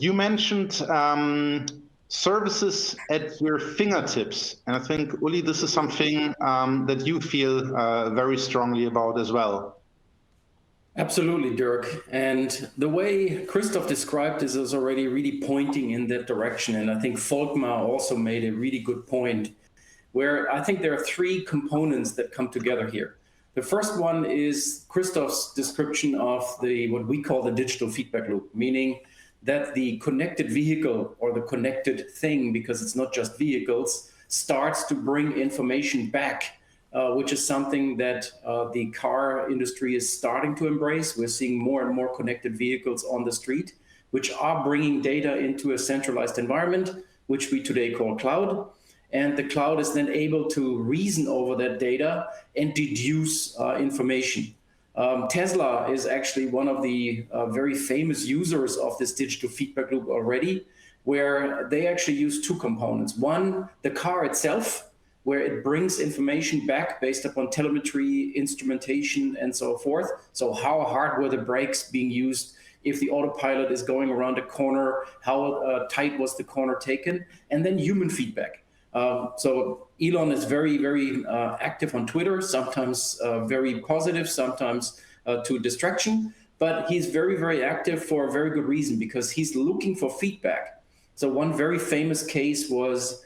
You mentioned services at your fingertips. And I think, Uli, this is something that you feel very strongly about as well. Absolutely, Dirk. And the way Christoph described this is already really pointing in that direction. And I think Volkmar also made a really good point, where I think there are three components that come together here. The first one is Christoph's description of what we call the digital feedback loop, meaning that the connected vehicle or the connected thing, because it's not just vehicles, starts to bring information back, which is something that the car industry is starting to embrace. We're seeing more and more connected vehicles on the street, which are bringing data into a centralized environment, which we today call cloud. And the cloud is then able to reason over that data and deduce information. Tesla is actually one of the very famous users of this digital feedback loop already, where they actually use two components. One, the car itself, where it brings information back based upon telemetry, instrumentation, and so forth. So how hard were the brakes being used? If the autopilot is going around a corner, how tight was the corner taken? And then human feedback. So Elon is very, very active on Twitter, sometimes very positive, sometimes to distraction, but he's very, very active for a very good reason, because he's looking for feedback. So one very famous case was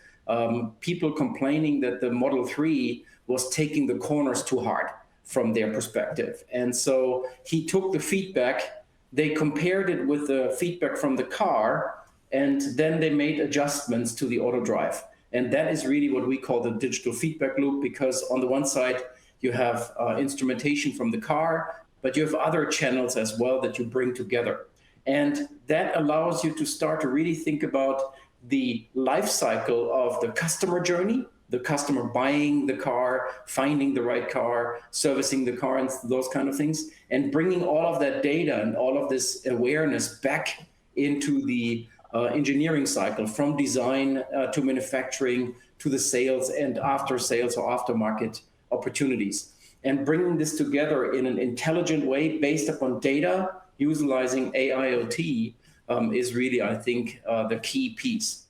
people complaining that the Model 3 was taking the corners too hard from their perspective. And so he took the feedback, they compared it with the feedback from the car, and then they made adjustments to the auto drive. And that is really what we call the digital feedback loop, because on the one side, you have instrumentation from the car, but you have other channels as well that you bring together. And that allows you to start to really think about the life cycle of the customer journey, the customer buying the car, finding the right car, servicing the car, and those kind of things, and bringing all of that data and all of this awareness back into the engineering cycle, from design to manufacturing to the sales and after sales or aftermarket opportunities, and bringing this together in an intelligent way based upon data, utilizing AIoT is really, I think, the key piece.